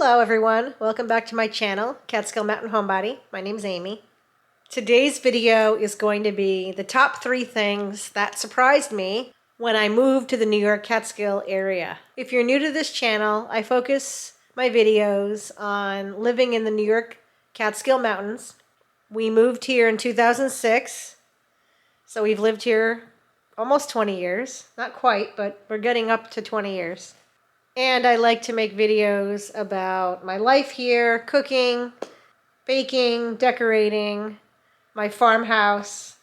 Hello everyone, welcome back to my channel, Catskill Mountain Homebody. My name's Amy. Today's video is going to be the top 3 things that surprised me when I moved to the New York Catskill area. If you're new to this channel, I focus my videos on living in the New York Catskill Mountains. We moved here in 2006, so we've lived here almost 20 years. Not quite, but we're getting up to 20 years. And I like to make videos about my life here, cooking, baking, decorating, my farmhouse.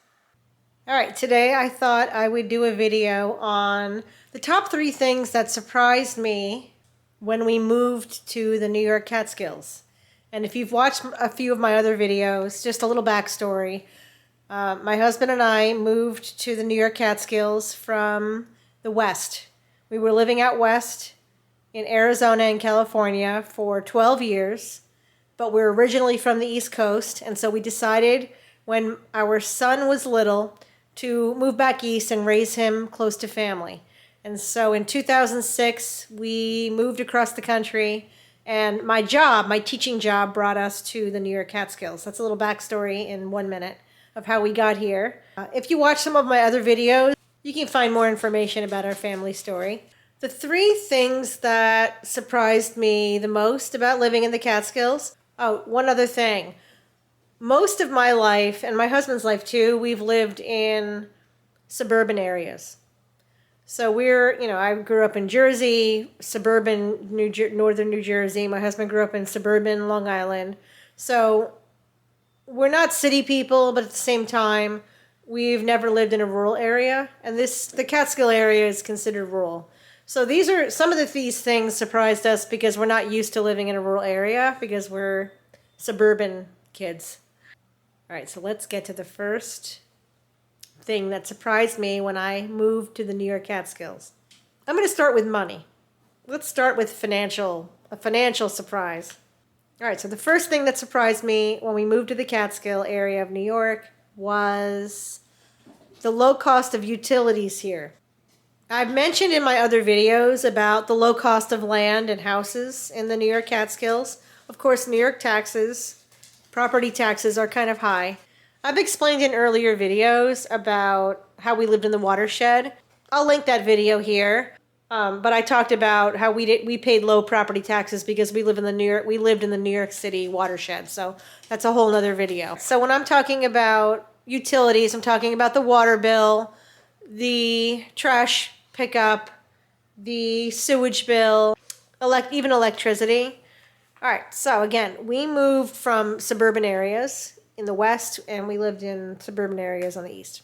All right, today I thought I would do a video on the top 3 things that surprised me when we moved to the New York Catskills. And if you've watched a few of my other videos, just a little backstory. My husband and I moved to the New York Catskills from the West. We were living out west in Arizona and California for 12 years, but we're originally from the East Coast, and so we decided when our son was little to move back east and raise him close to family. And so in 2006, we moved across the country, and my teaching job brought us to the New York Catskills. That's a little backstory in 1 minute of how we got here. If you watch some of my other videos, you can find more information about our family story. The 3 things that surprised me the most about living in the Catskills. Oh, one other thing. Most of my life, and my husband's life too, we've lived in suburban areas. So I grew up in Jersey, suburban northern New Jersey. My husband grew up in suburban Long Island. So we're not city people, but at the same time, we've never lived in a rural area. And the Catskill area is considered rural. So some of these things surprised us because we're not used to living in a rural area because we're suburban kids. All right, so let's get to the first thing that surprised me when I moved to the New York Catskills. I'm going to start with money. Let's start with a financial surprise. All right, so the first thing that surprised me when we moved to the Catskill area of New York was the low cost of utilities here. I've mentioned in my other videos about the low cost of land and houses in the New York Catskills. Of course, New York property taxes are kind of high. I've explained in earlier videos about how we lived in the watershed. I'll link that video here. But I talked about how we paid low property taxes because we lived in the New York City watershed. So that's a whole nother video. So when I'm talking about utilities, I'm talking about the water bill, the trash pickup, the sewage bill, even electricity. All right, so again, we moved from suburban areas in the west, and we lived in suburban areas on the east.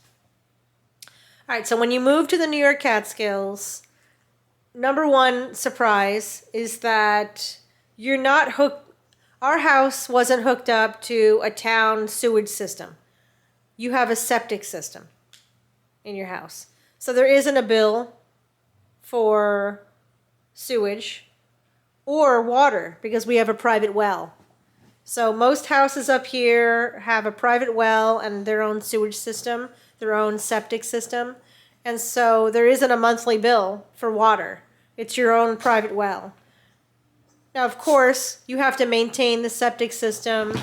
All right, so when you move to the New York Catskills, number 1 surprise is that you're not hooked. Our house wasn't hooked up to a town sewage system. You have a septic system in your house. So there isn't a bill for sewage or water because we have a private well. So most houses up here have a private well and their own sewage system, their own septic system. And so there isn't a monthly bill for water. It's your own private well. Now, of course, you have to maintain the septic system.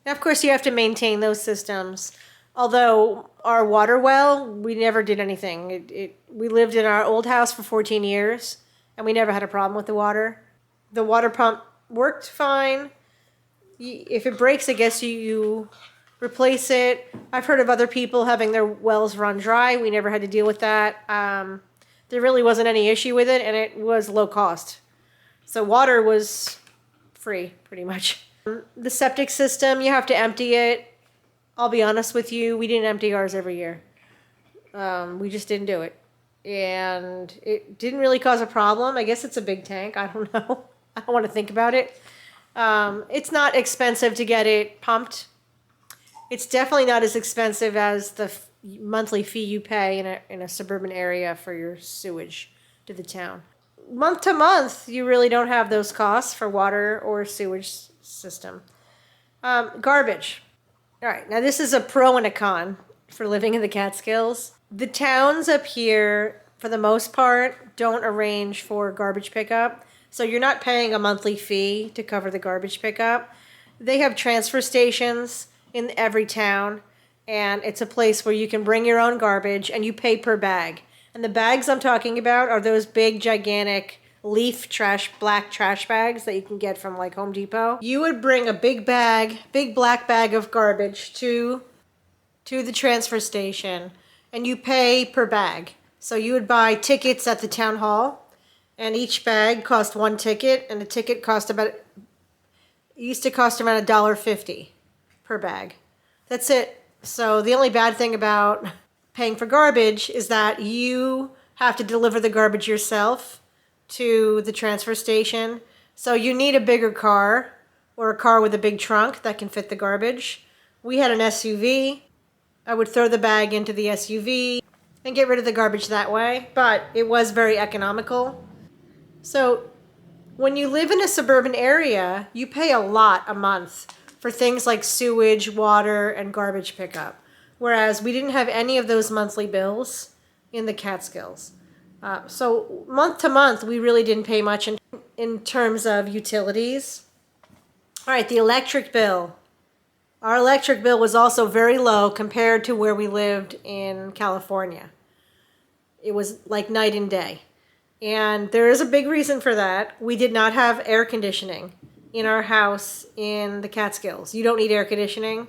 Now, of course, you have to maintain those systems. Although our water well, we never did anything. We lived in our old house for 14 years, and we never had a problem with the water. The water pump worked fine. If it breaks, I guess you replace it. I've heard of other people having their wells run dry. We never had to deal with that. There really wasn't any issue with it, and it was low cost. So water was free, pretty much. The septic system, you have to empty it. I'll be honest with you, we didn't empty ours every year. We just didn't do it. And it didn't really cause a problem. I guess it's a big tank. I don't know. I don't want to think about it. It's not expensive to get it pumped. It's definitely not as expensive as the monthly fee you pay in a suburban area for your sewage to the town. Month to month, you really don't have those costs for water or sewage system. Garbage. All right, now this is a pro and a con for living in the Catskills. The towns up here, for the most part, don't arrange for garbage pickup. So you're not paying a monthly fee to cover the garbage pickup. They have transfer stations in every town, and it's a place where you can bring your own garbage and you pay per bag. And the bags I'm talking about are those big, gigantic leaf trash, black trash bags that you can get from like Home Depot. You would bring a big bag, big black bag of garbage to the transfer station, and you pay per bag. So you would buy tickets at the town hall, and each bag cost one ticket, and the ticket cost it used to cost around $1.50 per bag. That's it. So the only bad thing about paying for garbage is that you have to deliver the garbage yourself to the transfer station. So you need a bigger car or a car with a big trunk that can fit the garbage. We had an SUV. I would throw the bag into the SUV and get rid of the garbage that way, but it was very economical. So when you live in a suburban area, you pay a lot a month for things like sewage, water, and garbage pickup. Whereas we didn't have any of those monthly bills in the Catskills. So month to month, we really didn't pay much in terms of utilities. All right, the electric bill. Our electric bill was also very low compared to where we lived in California. It was like night and day. And there is a big reason for that. We did not have air conditioning in our house in the Catskills. You don't need air conditioning.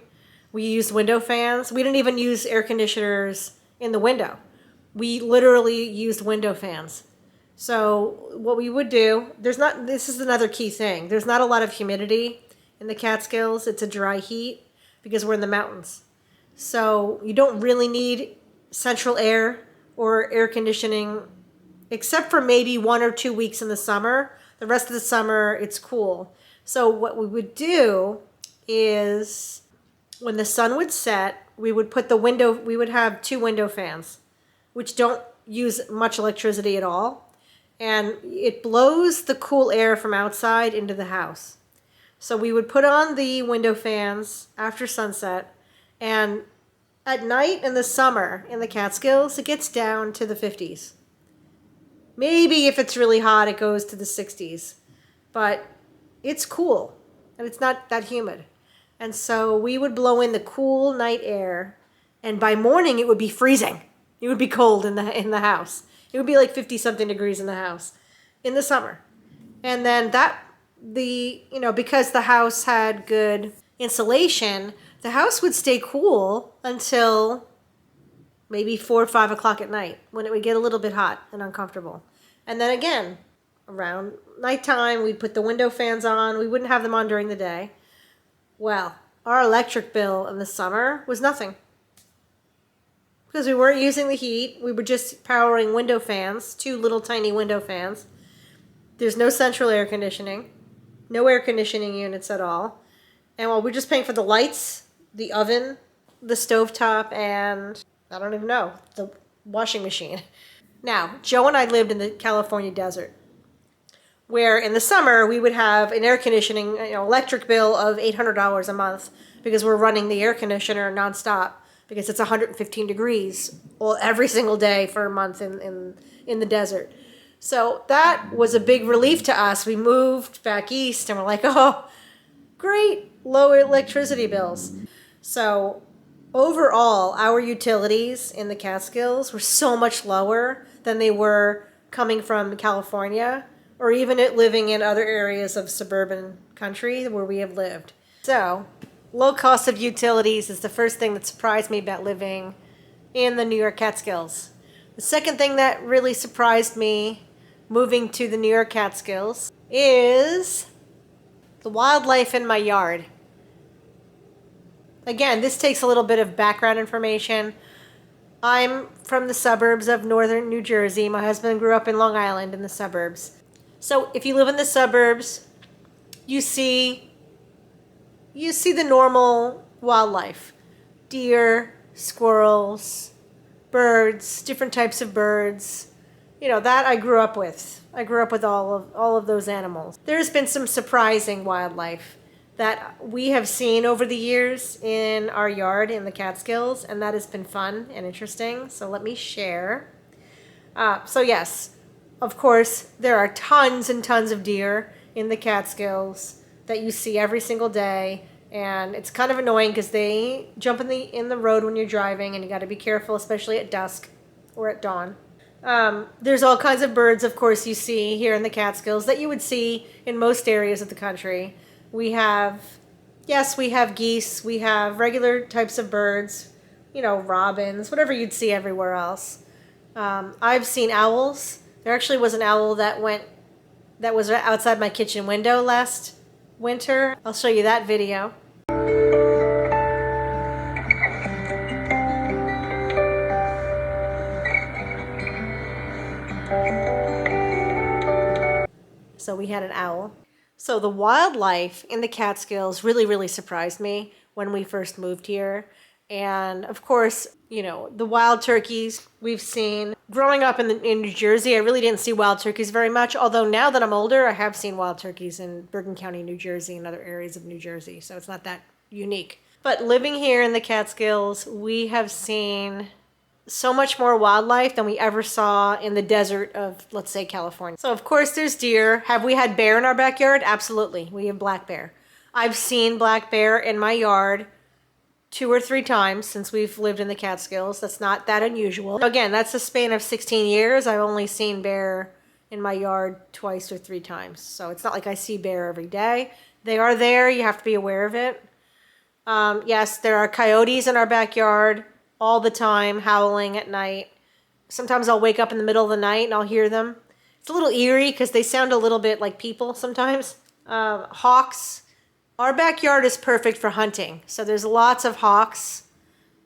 We used window fans. We didn't even use air conditioners in the window. We literally used window fans. So what we would do, this is another key thing. There's not a lot of humidity in the Catskills. It's a dry heat because we're in the mountains. So you don't really need central air or air conditioning, except for maybe 1 or 2 weeks in the summer. The rest of the summer, it's cool. So what we would do is when the sun would set, we would have 2 window fans, which don't use much electricity at all. And it blows the cool air from outside into the house. So we would put on the window fans after sunset, and at night in the summer in the Catskills, it gets down to the 50s. Maybe if it's really hot, it goes to the 60s. But it's cool, and it's not that humid. And so we would blow in the cool night air, and by morning it would be freezing. It would be cold in the house. It would be like 50-something degrees in the house in the summer. And then because the house had good insulation, the house would stay cool until maybe 4 or 5 o'clock at night, when it would get a little bit hot and uncomfortable. And then again, around nighttime, we'd put the window fans on. We wouldn't have them on during the day. Well, our electric bill in the summer was nothing, because we weren't using the heat. We were just powering window fans, 2 little tiny window fans. There's no central air conditioning, no air conditioning units at all. And we're just paying for the lights, the oven, the stovetop, and I don't even know, the washing machine. Now, Joe and I lived in the California desert, where in the summer we would have an air conditioning, electric bill of $800 a month, because we're running the air conditioner nonstop, because it's 115 degrees every single day for a month in the desert. So that was a big relief to us. We moved back east and we're like, oh, great, lower electricity bills. So overall, our utilities in the Catskills were so much lower than they were coming from California, or even living in other areas of suburban country where we have lived. So low cost of utilities is the first thing that surprised me about living in the New York Catskills. The second thing that really surprised me moving to the New York Catskills is the wildlife in my yard. Again, this takes a little bit of background information. I'm from the suburbs of northern New Jersey. My husband grew up in Long Island in the suburbs. So if you live in the suburbs, you see the normal wildlife. Deer, squirrels, birds, different types of birds. That I grew up with. I grew up with all of those animals. There's been some surprising wildlife that we have seen over the years in our yard in the Catskills, and that has been fun and interesting. So let me share. So yes, Of course, there are tons and tons of deer in the Catskills that you see every single day, and it's kind of annoying because they jump in the road when you're driving, and you got to be careful, especially at dusk or at dawn. There's all kinds of birds, of course, you see here in the Catskills that you would see in most areas of the country. We have, yes, we have geese, we have regular types of birds, you know, robins, whatever you'd see everywhere else. I've seen owls. There actually was an owl that was outside my kitchen window last winter. I'll show you that video. So we had an owl. So the wildlife in the Catskills really, really surprised me when we first moved here. And of course, you know, the wild turkeys we've seen. Growing up in New Jersey, I really didn't see wild turkeys very much. Although now that I'm older, I have seen wild turkeys in Bergen County, New Jersey, and other areas of New Jersey. So it's not that unique. But living here in the Catskills, we have seen so much more wildlife than we ever saw in the desert of, let's say, California. So of course there's deer. Have we had bear in our backyard? Absolutely. We have black bear. I've seen black bear in my yard 2 or 3 times since we've lived in the Catskills. That's not that unusual. Again, that's a span of 16 years. I've only seen bear in my yard 2 or 3 times. So it's not like I see bear every day. They are there. You have to be aware of it. Yes, there are coyotes in our backyard all the time, howling at night. Sometimes I'll wake up in the middle of the night and I'll hear them. It's a little eerie because they sound a little bit like people sometimes. Hawks. Our backyard is perfect for hunting. So there's lots of hawks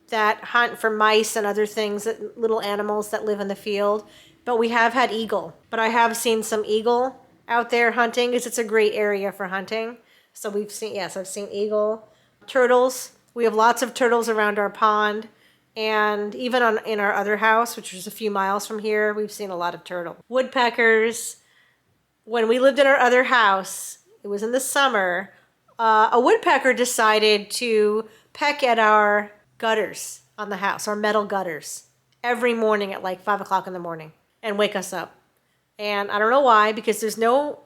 that hunt for mice and other things, little animals that live in the field. But we have had eagle. But I have seen some eagle out there hunting because it's a great area for hunting. So we've seen, yes, I've seen eagle. Turtles. We have lots of turtles around our pond. And even in our other house, which is a few miles from here, we've seen a lot of turtle. Woodpeckers. When we lived in our other house, it was in the summer, a woodpecker decided to peck at our gutters on the house, our metal gutters, every morning at like 5 o'clock in the morning and wake us up. And I don't know why, because there's no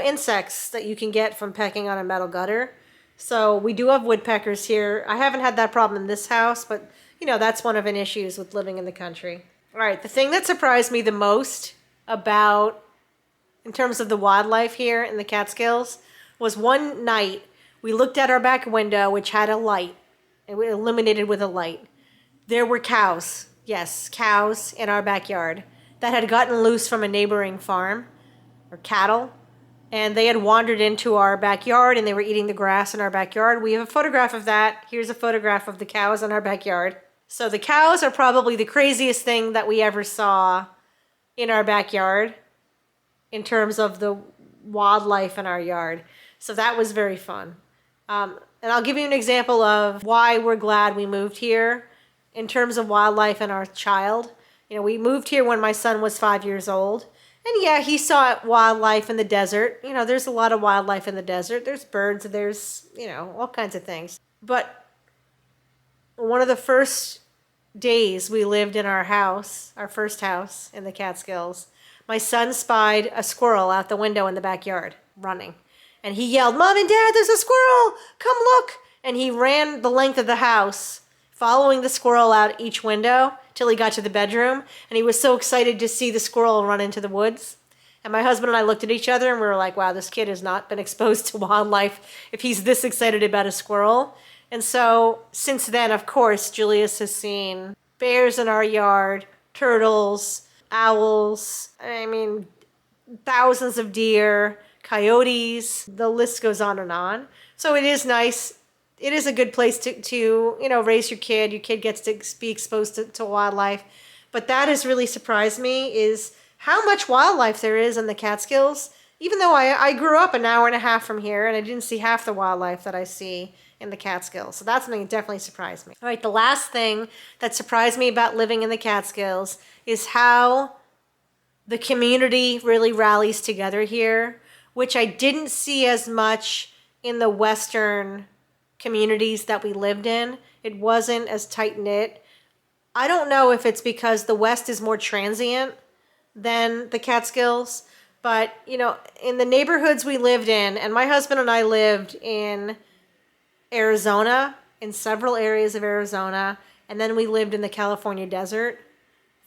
insects that you can get from pecking on a metal gutter. So we do have woodpeckers here. I haven't had that problem in this house, but you know, that's one of the issues with living in the country. All right, the thing that surprised me the most about, in terms of the wildlife here in the Catskills, was one night we looked at our back window, which had a light, and we illuminated with a light. There were cows, yes, cows in our backyard that had gotten loose from a neighboring farm, or cattle. And they had wandered into our backyard and they were eating the grass in our backyard. We have a photograph of that. Here's a photograph of the cows in our backyard. So the cows are probably the craziest thing that we ever saw in our backyard in terms of the wildlife in our yard. So that was very fun. And I'll give you an example of why we're glad we moved here in terms of wildlife and our child. You know, we moved here when my son was 5 years old. And yeah, he saw wildlife in the desert. You know, there's a lot of wildlife in the desert. There's birds, there's, you know, all kinds of things. But one of the first days we lived in our house, our first house in the Catskills, my son spied a squirrel out the window in the backyard running. And he yelled, "Mom and Dad, there's a squirrel! Come look!" And he ran the length of the house, following the squirrel out each window till he got to the bedroom. And he was so excited to see the squirrel run into the woods. And my husband and I looked at each other and we were like, wow, this kid has not been exposed to wildlife if he's this excited about a squirrel. And so since then, of course, Julius has seen bears in our yard, turtles, owls, I mean, thousands of deer, coyotes, the list goes on and on. So it is nice. It is a good place to you know, raise your kid. Your kid gets to be exposed to wildlife. But that has really surprised me, is how much wildlife there is in the Catskills. Even though I grew up an hour and a half from here and I didn't see half the wildlife that I see in the Catskills. So that's something that definitely surprised me. All right, the last thing that surprised me about living in the Catskills is how the community really rallies together here, which I didn't see as much in the Western communities that we lived in. It wasn't as tight-knit. I don't know if it's because the West is more transient than the Catskills. But, you know, in the neighborhoods we lived in, and my husband and I lived in Arizona, in several areas of Arizona, and then we lived in the California desert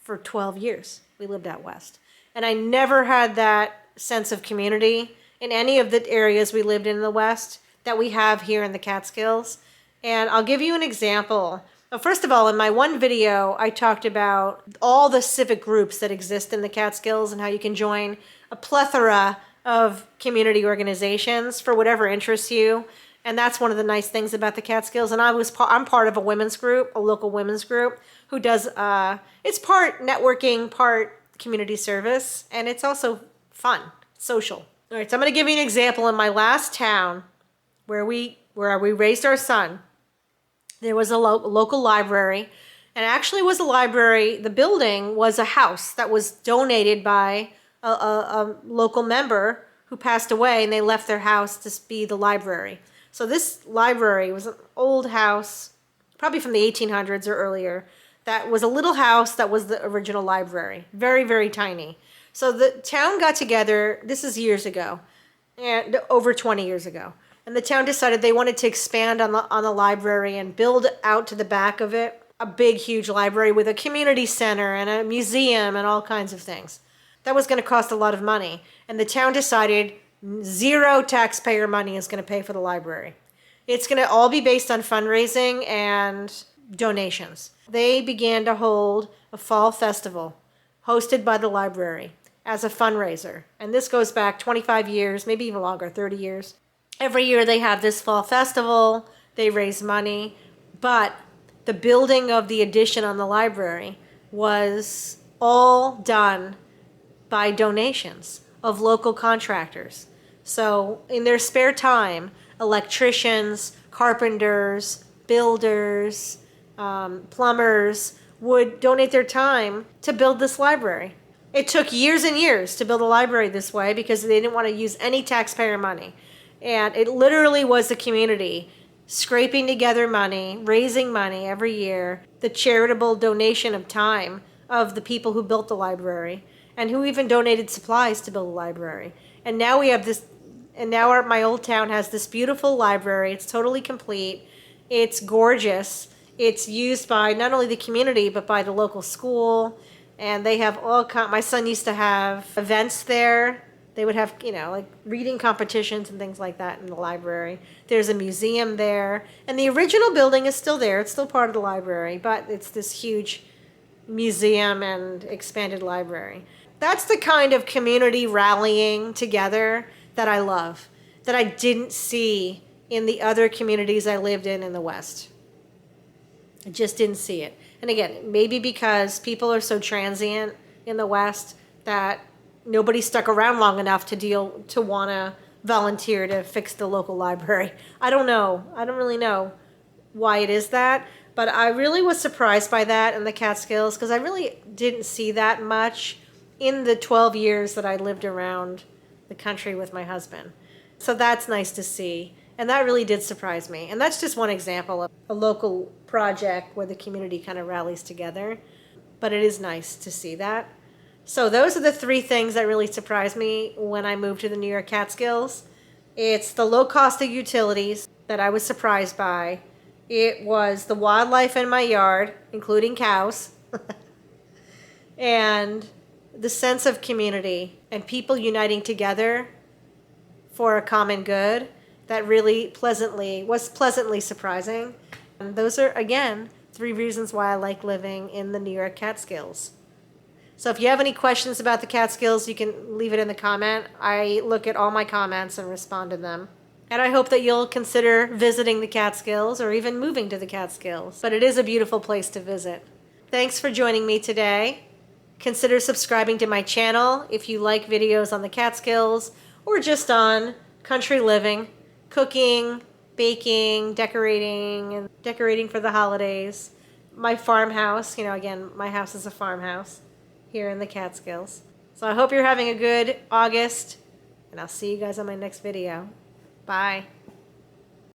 for 12 years. We lived out west. And I never had that sense of community in any of the areas we lived in the West that we have here in the Catskills. And I'll give you an example. Well, first of all, in my one video, I talked about all the civic groups that exist in the Catskills and how you can join a plethora of community organizations for whatever interests you. And that's one of the nice things about the Catskills. And I'm part of a women's group, a local women's group, who does, it's part networking, part community service, and it's also fun, social. All right, so I'm going to give you an example. In my last town where we raised our son, there was a local library, and actually was a library. The building was a house that was donated by a local member who passed away, and they left their house to be the library. So this library was an old house, probably from the 1800s or earlier, that was a little house that was the original library. Very, very tiny. So the town got together, this is years ago, and over 20 years ago. And the town decided they wanted to expand on the library and build out to the back of it a big, huge library with a community center and a museum and all kinds of things. That was going to cost a lot of money. And the town decided zero taxpayer money is going to pay for the library. It's going to all be based on fundraising and donations. They began to hold a fall festival hosted by the library as a fundraiser. And this goes back 25 years, maybe even longer, 30 years. Every year they have this fall festival, they raise money, but the building of the addition on the library was all done by donations of local contractors. So in their spare time, electricians, carpenters, builders, plumbers would donate their time to build this library. It took years and years to build a library this way because they didn't want to use any taxpayer money. And it literally was the community scraping together money, raising money every year, the charitable donation of time of the people who built the library and who even donated supplies to build a library. And now we have this, and now my old town has this beautiful library. It's totally complete. It's gorgeous. It's used by not only the community, but by the local school. And they have my son used to have events there. They would have, you know, like reading competitions and things like that in the library. There's a museum there. And the original building is still there. It's still part of the library, but it's this huge museum and expanded library. That's the kind of community rallying together that I love, that I didn't see in the other communities I lived in the West. I just didn't see it. And again, maybe because people are so transient in the West that nobody stuck around long enough to want to volunteer to fix the local library. I don't know. I don't really know why it is that, but I really was surprised by that in the Catskills because I really didn't see that much in the 12 years that I lived around the country with my husband. So that's nice to see. And that really did surprise me. And that's just one example of a local project where the community kind of rallies together. But it is nice to see that. So those are the three things that really surprised me when I moved to the New York Catskills. It's the low cost of utilities that I was surprised by. It was the wildlife in my yard, including cows. And the sense of community and people uniting together for a common good that really was pleasantly surprising. And those are, again, 3 reasons why I like living in the New York Catskills. So if you have any questions about the Catskills, you can leave it in the comment. I look at all my comments and respond to them. And I hope that you'll consider visiting the Catskills or even moving to the Catskills. But it is a beautiful place to visit. Thanks for joining me today. Consider subscribing to my channel if you like videos on the Catskills or just on country living, cooking, baking, decorating for the holidays. My farmhouse, again, my house is a farmhouse here in the Catskills. So I hope you're having a good August, and I'll see you guys on my next video. Bye.